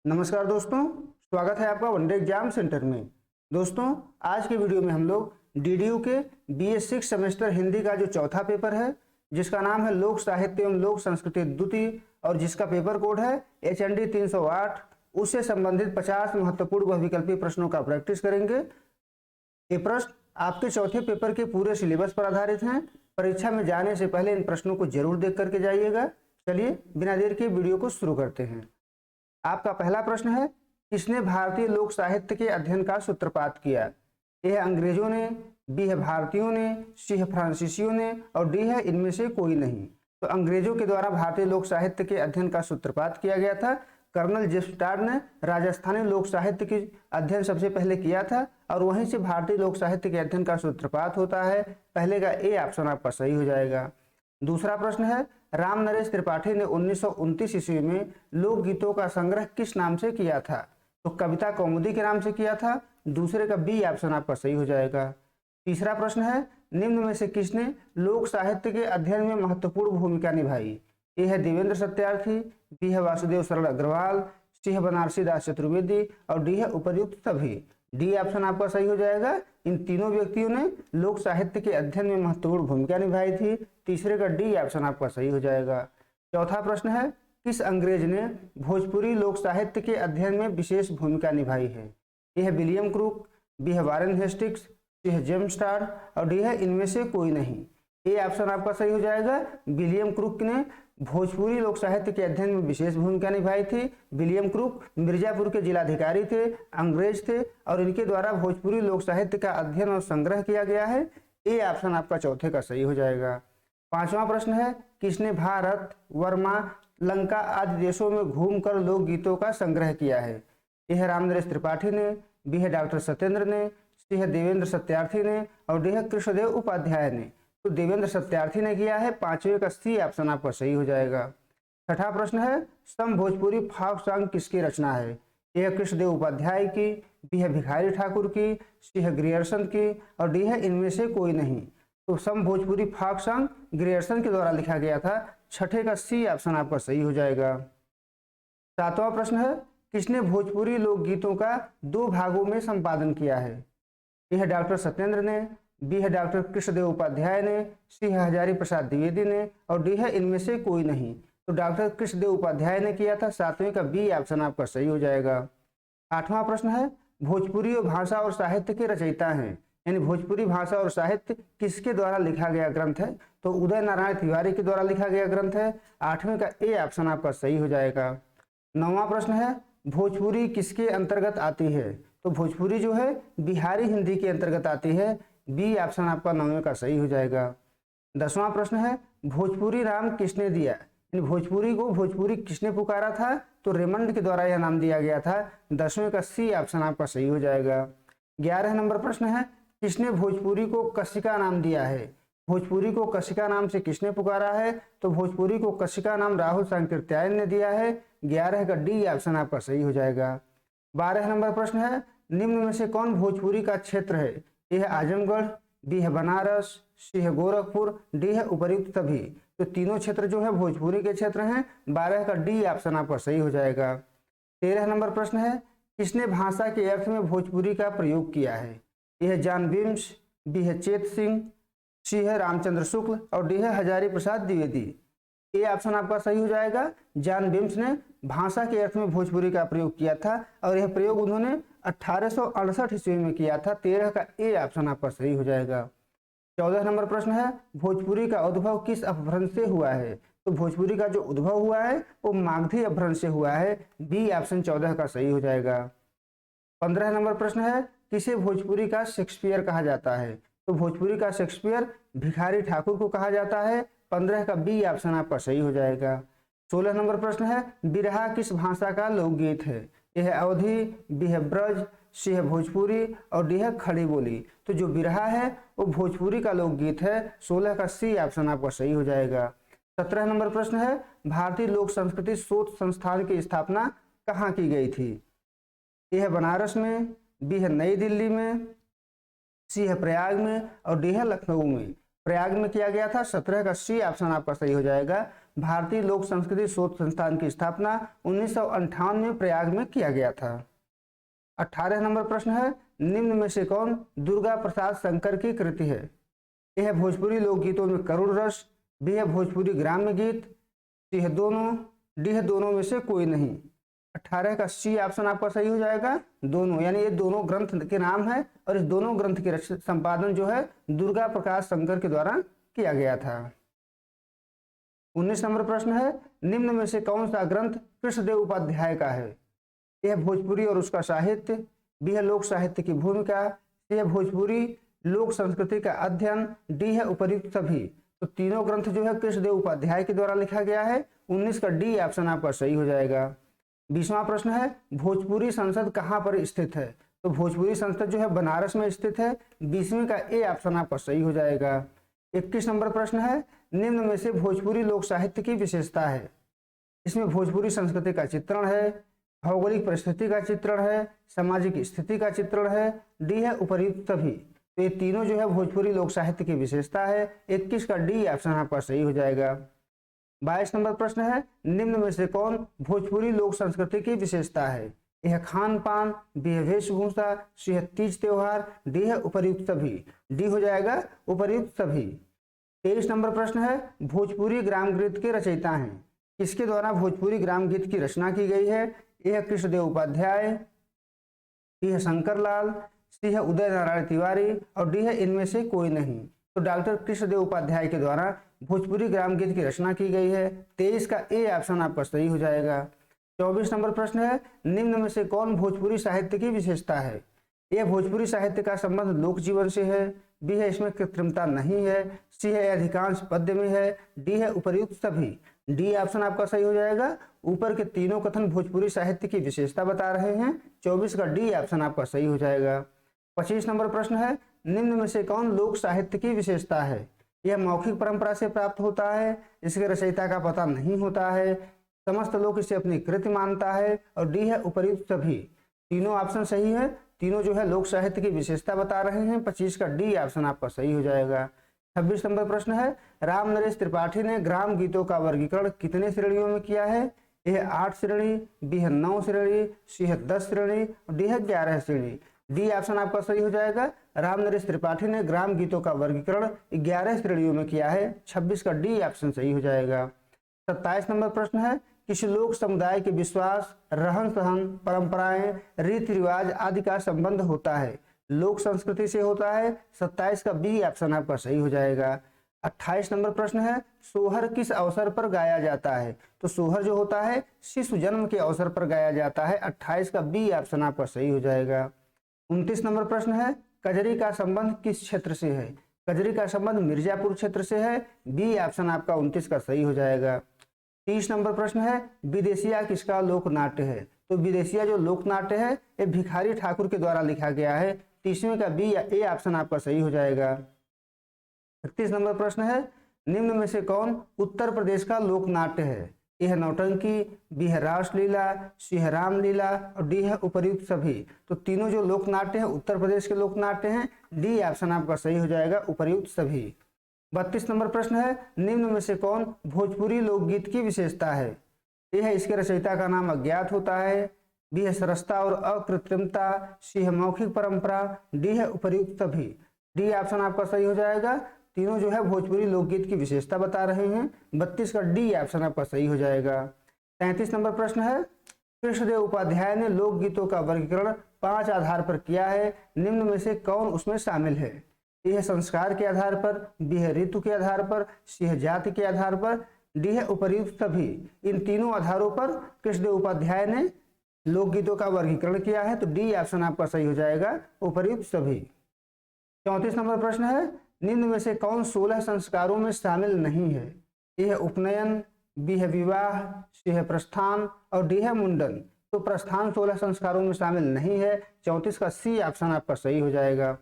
नमस्कार दोस्तों, स्वागत है आपका वनडे एग्जाम सेंटर में। दोस्तों, आज के वीडियो में हम लोग डीडीयू के BA6 सेमेस्टर हिंदी का जो चौथा पेपर है, जिसका नाम है लोक साहित्य एवं लोक संस्कृति द्वितीय और जिसका पेपर कोड है HND 308, उससे संबंधित 50 महत्वपूर्ण बहुविकल्पीय प्रश्नों का प्रैक्टिस करेंगे। ये प्रश्न आपके चौथे पेपर के पूरे सिलेबस पर आधारित हैं। परीक्षा में जाने से पहले इन प्रश्नों को जरूर देख करके जाइएगा। चलिए बिना देर के वीडियो को शुरू करते हैं। आपका पहला प्रश्न है, किसने भारतीय लोक साहित्य के अध्ययन का सूत्रपात किया? ए है अंग्रेजों ने, बी है भारतीयों ने, सी है फ्रांसीसियों ने और डी है इनमें से कोई नहीं। तो अंग्रेजों के द्वारा भारतीय लोक साहित्य के अध्ययन का सूत्रपात किया गया था। कर्नल जेम्स टाड ने राजस्थानी लोक साहित्य की अध्ययन सबसे पहले किया था और वहीं से भारतीय लोक साहित्य के अध्ययन का सूत्रपात होता है। पहले का ए ऑप्शन आपका सही हो जाएगा। दूसरा प्रश्न है, राम नरेश त्रिपाठी ने 1929 ईस्वी में लोकगीतों का संग्रह किस नाम से किया था? तो कविता कौमुदी के नाम से किया था। दूसरे का बी ऑप्शन आपका सही हो जाएगा। तीसरा प्रश्न है, निम्न में से किसने लोक साहित्य के अध्ययन में महत्वपूर्ण भूमिका निभाई? ए है देवेंद्र सत्यार्थी, बी है वासुदेव शरण अग्रवाल, सी है बनारसी दास चतुर्वेदी और डी है उपर्युक्त सभी। डी ऑप्शन आपका सही हो जाएगा। इन तीनों व्यक्तियों ने लोक साहित्य के अध्ययन में महत्वपूर्ण भूमिका निभाई थी। तीसरे का डी ऑप्शन आपका सही हो जाएगा। चौथा प्रश्न है, किस अंग्रेज ने भोजपुरी लोक साहित्य के अध्ययन में विशेष भूमिका निभाई है? ए है विलियम क्रूक, बी है वारेन हेस्टिक्स, सी है जेम्स टाड और डी है इनमें से कोई नहीं। ए ऑप्शन आपका सही हो जाएगा। विलियम क्रूक ने भोजपुरी लोक साहित्य के अध्ययन में विशेष भूमिका निभाई थी। विलियम क्रूक मिर्जापुर के जिलाधिकारी थे, अंग्रेज थे और इनके द्वारा भोजपुरी लोक साहित्य का अध्ययन और संग्रह किया गया है। ए ऑप्शन आपका चौथे का सही हो जाएगा। पांचवा प्रश्न है, किसने भारत, वर्मा, लंका आदि देशों में घूमकर लोकगीतों का संग्रह किया है? ए है राम नरेश त्रिपाठी ने, बी है डॉक्टर सत्येंद्र ने, सी है देवेंद्र सत्यार्थी ने और डी है कृष्णदेव उपाध्याय ने। तो देवेंद्र सत्यार्थी ने किया है। पांचवे का सी ऑप्शन आपका सही हो जाएगा। छठा प्रश्न है, सम भोजपुरी फाक सॉन्ग किसकी रचना है? ए है कृष्णदेव उपाध्याय की, बी है भिखारी ठाकुर की, सी है ग्रियर्सन की और डी है इनमें से कोई नहीं। तो सम भोजपुरी फाक सॉन्ग ग्रियर्सन के द्वारा लिखा गया था। छठे का सी ऑप्शन आपका सही हो जाएगा। सातवां प्रश्न है, किसने भोजपुरी लोकगीतों का 2 भागों में संपादन किया है? ए है डॉक्टर सत्येंद्र ने, बी है डॉक्टर कृष्णदेव उपाध्याय ने, सी है हजारी प्रसाद द्विवेदी ने और डी है इनमें से कोई नहीं। तो डॉक्टर कृष्णदेव उपाध्याय ने किया था। सातवें का बी ऑप्शन आपका सही हो जाएगा। आठवां प्रश्न है, भोजपुरी भाषा और साहित्य के रचयिता हैं, यानी भोजपुरी भाषा और साहित्य किसके द्वारा लिखा गया ग्रंथ है? तो उदय नारायण तिवारी के द्वारा लिखा गया ग्रंथ है। आठवें का ए ऑप्शन आपका सही हो जाएगा। नौवां प्रश्न है, भोजपुरी किसके अंतर्गत आती है? तो भोजपुरी जो है बिहारी हिंदी के अंतर्गत आती है। बी ऑप्शन आपका नौवें का सही हो जाएगा। 10वां प्रश्न है, भोजपुरी नाम किसने दिया? यानी भोजपुरी को भोजपुरी किसने पुकारा था? तो रेमंड के द्वारा यह नाम दिया गया था। 10वें का सी ऑप्शन आपका सही हो जाएगा। 11 नंबर प्रश्न है, किसने भोजपुरी को कशिका नाम दिया है? भोजपुरी को कशिका नाम से किसने पुकारा है? तो भोजपुरी को कशिका नाम राहुल सांकृत्यायन ने दिया है। 11 का डी ऑप्शन आपका सही हो जाएगा। 12 नंबर प्रश्न है, निम्न में से कौन भोजपुरी का क्षेत्र है? ए है आजमगढ़, बी है बनारस, सी है गोरखपुर, डी है उपर्युक्त सभी। तो तीनों क्षेत्र जो है भोजपुरी के क्षेत्र हैं। 12 का डी ऑप्शन आपका सही हो जाएगा। 13 नंबर प्रश्न है, किसने भाषा के अर्थ में भोजपुरी का प्रयोग किया है? ए है जॉन बिम्स, बी है चेत सिंह, सी है रामचंद्र शुक्ल और डी है हजारी प्रसाद द्विवेदी। ए ऑप्शन आपका सही हो जाएगा। जॉन बिम्स ने भाषा के अर्थ में भोजपुरी का प्रयोग किया था और यह प्रयोग उन्होंने 1868 ईस्वी में किया था। 13 का ए ऑप्शन आपका सही हो जाएगा। 14 नंबर प्रश्न है, भोजपुरी का उद्भव किस अपभ्रंश से हुआ है? तो भोजपुरी का जो उद्भव हुआ है वो मागधी अपभ्रंश से हुआ है। बी ऑप्शन 14 का सही हो जाएगा। 15 नंबर प्रश्न है, किसे भोजपुरी का शेक्सपियर कहा जाता है? तो भोजपुरी का शेक्सपियर भिखारी ठाकुर को कहा जाता है। 15 का बी ऑप्शन आपका सही हो जाएगा। 16 नंबर प्रश्न है, बिरहा किस भाषा का लोकगीत है? ए है अवधी, बी है ब्रज, सी है भोजपुरी और डी है खड़ी बोली। तो जो बिरहा है वो भोजपुरी का लोकगीत है। 16 का सी ऑप्शन आपका सही हो जाएगा। 17 नंबर प्रश्न है, भारतीय लोक संस्कृति शोध संस्थान की स्थापना कहाँ की गई थी? ए है बनारस में, बी है नई दिल्ली में, सी है प्रयाग में और डी है लखनऊ में। प्रयाग में किया गया था। 17 का सी ऑप्शन आपका सही हो जाएगा। भारतीय लोक संस्कृति शोध संस्थान की स्थापना 1958 में प्रयाग में किया गया था। 18 नंबर प्रश्न है, निम्न में से कौन दुर्गा प्रसाद शंकर की कृति है? ए है भोजपुरी लोकगीतों में करुण रस, बी है भोजपुरी ग्राम्य गीत, सी है दोनों, डी है दोनों में से कोई नहीं। 18 का सी ऑप्शन आपका सही हो जाएगा, दोनों, यानी ये दोनों ग्रंथ के नाम है और इस दोनों ग्रंथ के संपादन जो है दुर्गा प्रकाश शंकर के द्वारा किया गया था। 19 नंबर प्रश्न है, निम्न में से कौन सा ग्रंथ कृष्णदेव उपाध्याय का है? यह भोजपुरी और उसका साहित्य, बी है लोक साहित्य की भूमिका, सी है भोजपुरी लोक संस्कृति का अध्ययन, डी है उपर्युक्त सभी। तो तीनों ग्रंथ जो है कृष्णदेव उपाध्याय के द्वारा लिखा गया है। 19 का डी ऑप्शन आपका सही हो जाएगा। 20वां प्रश्न है, भोजपुरी संसद कहाँ पर स्थित है? तो भोजपुरी संसद जो है बनारस में स्थित है। 20वीं का ए ऑप्शन आपका सही हो जाएगा। 21 नंबर प्रश्न है, निम्न में से भोजपुरी लोक साहित्य की विशेषता है? इसमें भोजपुरी संस्कृति का चित्रण है, भौगोलिक परिस्थिति का चित्रण है, सामाजिक स्थिति का चित्रण है, डी है उपर्युक्त सभी। तो ये तीनों जो है भोजपुरी लोक साहित्य की विशेषता है। 21 का डी ऑप्शन आपका सही हो जाएगा। 22 नंबर प्रश्न है, निम्न में से कौन भोजपुरी लोक संस्कृति की विशेषता है? यह खान पान, बी है वेशभूषा, सी है तीज त्योहार, डी है उपर्युक्त सभी। डी हो जाएगा उपर्युक्त सभी। 23 नंबर प्रश्न है, भोजपुरी ग्राम गीत के रचयिता हैं? किसके द्वारा भोजपुरी ग्राम गीत की रचना की गई है? यह है कृष्णदेव उपाध्याय, बी है शंकर लाल, सी है उदय नारायण तिवारी और डी है इनमें से कोई नहीं। तो डॉक्टर कृष्णदेव उपाध्याय के द्वारा भोजपुरी ग्राम गीत की रचना की गई है। 23 का ए ऑप्शन आपका सही हो जाएगा। 24 नंबर प्रश्न है, निम्न में से कौन भोजपुरी साहित्य की विशेषता है? यह भोजपुरी साहित्य का संबंध लोक जीवन से है, बी है इसमें कृत्रिमता नहीं है, सी है अधिकांश पद्य में है, डी है उपर्युक्त सभी। डी ऑप्शन आपका सही हो जाएगा। ऊपर के तीनों कथन भोजपुरी साहित्य की विशेषता बता रहे हैं। 24 का डी ऑप्शन आपका सही हो जाएगा। 25 नंबर प्रश्न है, निम्न में से कौन लोक साहित्य की विशेषता है? यह मौखिक परंपरा से प्राप्त होता है, इसके रचयिता का पता नहीं होता है, समस्त लोग इसे अपनी कृति मानता है और डी है उपर्युक्त सभी। तीनों ऑप्शन सही है, तीनों जो है लोक साहित्य की विशेषता बता रहे हैं। 25 का डी ऑप्शन आपका सही हो जाएगा। 26 नंबर प्रश्न है, राम नरेश त्रिपाठी ने ग्राम गीतों का वर्गीकरण कितने श्रेणियों में किया है? यह 8 श्रेणी, बी है 9 श्रेणी, सी है 10 श्रेणी, डी है 11 श्रेणी। डी ऑप्शन आपका सही हो जाएगा। राम नरेश त्रिपाठी ने ग्राम गीतों का वर्गीकरण 11 श्रेणियों में किया है। 26 का डी ऑप्शन सही हो जाएगा। 27 नंबर प्रश्न है, किसी लोक समुदाय के विश्वास, रहन सहन, परंपराएं, रीति रिवाज आदि का संबंध होता है? लोक संस्कृति से होता है। 27 का बी ऑप्शन आपका सही हो जाएगा। 28 नंबर प्रश्न है, सोहर किस अवसर पर गाया जाता है? तो सोहर जो होता है शिशु जन्म के अवसर पर गाया जाता है। 28 का बी ऑप्शन आपका सही हो जाएगा। 29 नंबर प्रश्न है, कजरी का संबंध किस क्षेत्र से है? कजरी का संबंध मिर्जापुर क्षेत्र से है। बी ऑप्शन आपका 29 का सही हो जाएगा। 30 नंबर प्रश्न है, विदेशिया किसका लोक नाट्य है? तो विदेशिया जो लोक नाट्य है ये भिखारी ठाकुर के द्वारा लिखा गया है। 30वें का बी या ए ऑप्शन आपका सही हो जाएगा। 31 नंबर प्रश्न है, निम्न में से कौन उत्तर प्रदेश का लोक नाट्य है? यह नौटंकी, बी है रासलीला, सी है रामलीला और डी है उपर्युक्त सभी। तो तीनों जो लोक नाट्य है उत्तर प्रदेश के लोक नाट्य हैं। डी ऑप्शन आपका सही हो जाएगा, उपर्युक्त सभी। 32 नंबर प्रश्न है, निम्न में से कौन भोजपुरी लोकगीत की विशेषता है? यह है इसके रचयिता का नाम अज्ञात होता है, बी है सरसता और अकृत्रिमता, सी है मौखिक परंपरा, डी है उपर्युक्त सभी। डी ऑप्शन आपका सही हो जाएगा। तीनों जो है भोजपुरी लोकगीत की विशेषता बता रहे हैं। 32 का डी ऑप्शन आपका सही हो जाएगा। 33 नंबर प्रश्न है, कृष्णदेव उपाध्याय ने लोकगीतों का वर्गीकरण 5 आधार पर किया है, निम्न में से कौन उसमें शामिल है? ए है संस्कार के आधार पर, बी है ऋतु के आधार पर, सी है जाति के आधार पर, डी है उपर्युक्त सभी। इन तीनों आधारों पर कृष्णदेव उपाध्याय ने लोकगीतों का वर्गीकरण किया है। तो डी ऑप्शन आपका सही हो जाएगा, उपर्युक्त सभी। 34 नंबर प्रश्न है, निम्न में से कौन 16 संस्कारों में शामिल नहीं है? ए है उपनयन, बी है विवाह, सी है प्रस्थान और डी है मुंडन। तो प्रस्थान 16 संस्कारों में शामिल नहीं है। 34 का सी ऑप्शन आपका सही हो जाएगा।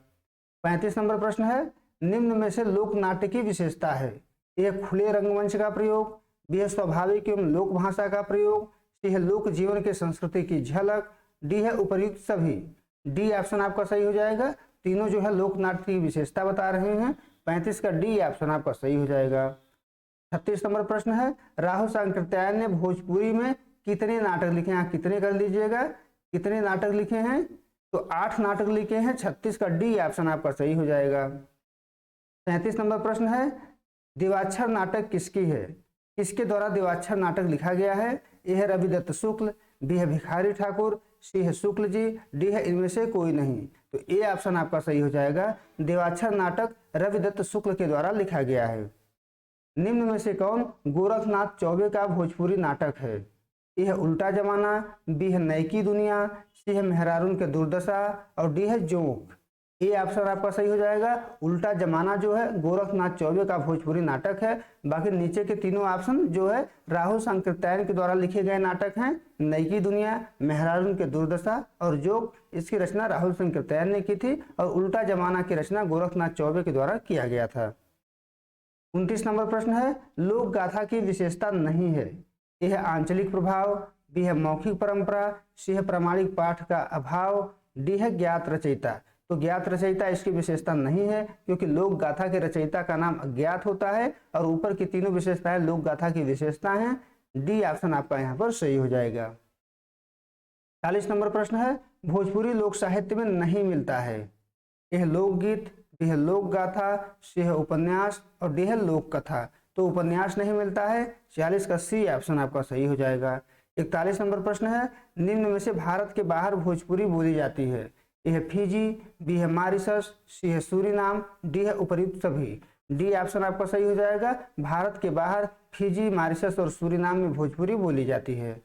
35 नंबर प्रश्न है, निम्न में से लोक नाट्य की विशेषता है? यह खुले रंगमंच का प्रयोग, बी है स्वाभाविक एवं लोक भाषा का प्रयोग, सी है लोक जीवन के संस्कृति की झलक, डी है उपर्युक्त सभी। डी ऑप्शन आपका सही हो जाएगा। तीनों जो है लोक नाट्य की विशेषता बता रहे हैं। 35 का डी ऑप्शन आपका सही हो जाएगा। 36 नंबर प्रश्न है, राहुल सांकृत्यायन ने भोजपुरी में कितने नाटक लिखे हैं? कितने कर लीजिएगा, कितने नाटक लिखे हैं? तो 8 नाटक लिखे हैं। 36 का डी ऑप्शन आपका सही हो जाएगा। 37 नंबर प्रश्न है, देवाक्षर नाटक किसकी है? किसके द्वारा देवाक्षर नाटक लिखा गया है? ए है रविदत्त शुक्ल, बी है भिखारी ठाकुर, सी है शुक्ल जी, डी है इनमें से कोई नहीं। तो ए ऑप्शन आपका सही हो जाएगा। देवाक्षर नाटक रविदत्त शुक्ल के द्वारा लिखा गया है। निम्न में से कौन गोरखनाथ चौबे का भोजपुरी नाटक है? ए है उल्टा जमाना, बी है नई की दुनिया, सी है मेहरारून के दुर्दशा और डी है जोंक। ए ऑप्शन आपका सही हो जाएगा। उल्टा जमाना जो है गोरखनाथ चौबे का भोजपुरी नाटक है। बाकी नीचे के तीनों ऑप्शन जो है राहुल सांकृत्यायन के द्वारा लिखे गए नाटक हैं। नई की दुनिया, मेहरारून के दुर्दशा और जोक, इसकी रचना राहुल सांकृत्यायन ने की थी और उल्टा जमाना की रचना गोरखनाथ चौबे के द्वारा किया गया था। 29 नंबर प्रश्न है, लोक गाथा की विशेषता नहीं है। ए है आंचलिक प्रभाव, बी है मौखिक परंपरा, सी है प्रामाणिक पाठ का अभाव, डी है ज्ञात रचयिता। तो ज्ञात रचयिता इसकी विशेषता नहीं है, क्योंकि लोक गाथा के रचयिता का नाम अज्ञात होता है और ऊपर की तीनों विशेषताएं लोक गाथा की विशेषता हैं। डी ऑप्शन आपका यहाँ पर सही हो जाएगा। 40 नंबर प्रश्न है, भोजपुरी लोक साहित्य में नहीं मिलता है। यह लोकगीत, बी है लोक गाथा, सी है उपन्यास और डी है लोक कथा। तो उपन्यास नहीं मिलता है। 46 का सी ऑप्शन आपका सही हो जाएगा। 41 नंबर प्रश्न है, निम्न में से भारत के बाहर भोजपुरी बोली जाती है। ए है फिजी, बी है मॉरिशस, सी है सूरीनाम, डी है उपर्युक्त सभी। डी ऑप्शन आपका सही हो जाएगा। भारत के बाहर फिजी, मॉरिशस और सूरीनाम में भोजपुरी बोली जाती है।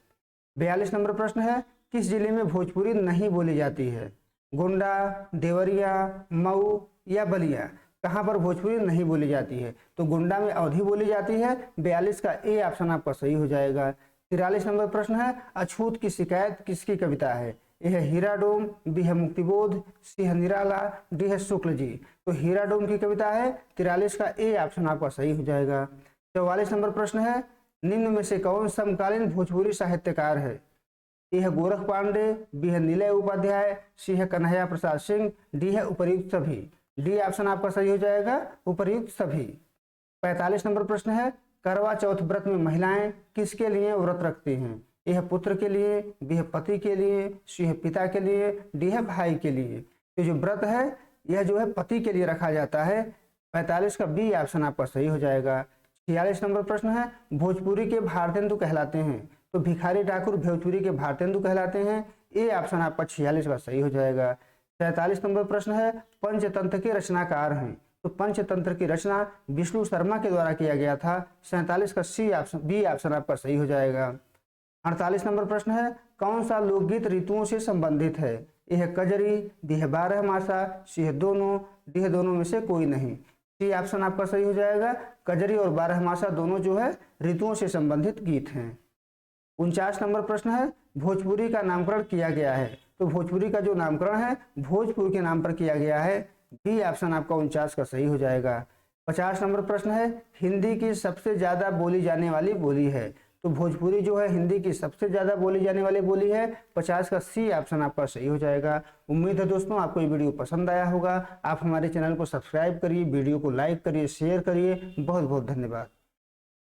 42 नंबर प्रश्न है, किस जिले में भोजपुरी नहीं बोली जाती है? गोंडा, देवरिया, मऊ या बलिया। कहाँ पर भोजपुरी नहीं बोली जाती है? तो गोंडा में अवधी बोली जाती है। 42 का ए ऑप्शन आपका सही हो जाएगा। 43 नंबर प्रश्न है, अछूत की शिकायत किसकी कविता है? ए है हीराडोम, बी है मुक्तिबोध, सी है निराला, डी है शुक्ल जी। तो हीराडोम की कविता है। 43 का ए ऑप्शन आपका सही हो जाएगा। 44 नंबर प्रश्न है, निम्न में से कौन समकालीन भोजपुरी साहित्यकार है? ए है गोरख पांडे, बी है नीलय उपाध्याय, सी है कन्हैया प्रसाद सिंह, डी है उपर्युक्त सभी। डी ऑप्शन आपका सही हो जाएगा, उपर्युक्त सभी। 45 नंबर प्रश्न है, करवा चौथ व्रत में महिलाएं किसके लिए व्रत रखती हैं? ए है पुत्र के लिए, बी है पति के लिए, सी है पिता के लिए, डी है भाई के लिए। तो जो व्रत है यह जो है पति के लिए रखा जाता है। 45 का बी ऑप्शन आपका सही हो जाएगा। 46 नंबर प्रश्न है, भोजपुरी के भारतेंदु कहलाते हैं। तो भिखारी ठाकुर भोजपुरी के भारतेंदु कहलाते हैं। ए ऑप्शन आपका 46 का सही हो जाएगा। 47 नंबर प्रश्न है, पंचतंत्र के रचनाकार हैं। तो पंचतंत्र की रचना विष्णु शर्मा के द्वारा किया गया था। 47 का सी ऑप्शन बी ऑप्शन आपका सही हो जाएगा। 48 नंबर प्रश्न है, कौन सा लोकगीत ऋतुओं से संबंधित है? ए है कजरी, बी है बारहमासा, सी है दोनों, डी है दोनों में से कोई नहीं। सी ऑप्शन आपका सही हो जाएगा। कजरी और बारहमासा दोनों जो है ऋतुओं से संबंधित गीत हैं। 49 नंबर प्रश्न है, भोजपुरी का नामकरण किया गया है। तो भोजपुरी का जो नामकरण है भोजपुर के नाम पर किया गया है। बी ऑप्शन आपका 49 का सही हो जाएगा। 50 नंबर प्रश्न है, हिंदी की सबसे ज्यादा बोली जाने वाली बोली है। तो भोजपुरी जो है हिंदी की सबसे ज्यादा बोली जाने वाली बोली है। 50 का सी ऑप्शन आपका सही हो जाएगा। उम्मीद है दोस्तों आपको ये वीडियो पसंद आया होगा। आप हमारे चैनल को सब्सक्राइब करिए, वीडियो को लाइक करिए, शेयर करिए। बहुत बहुत धन्यवाद।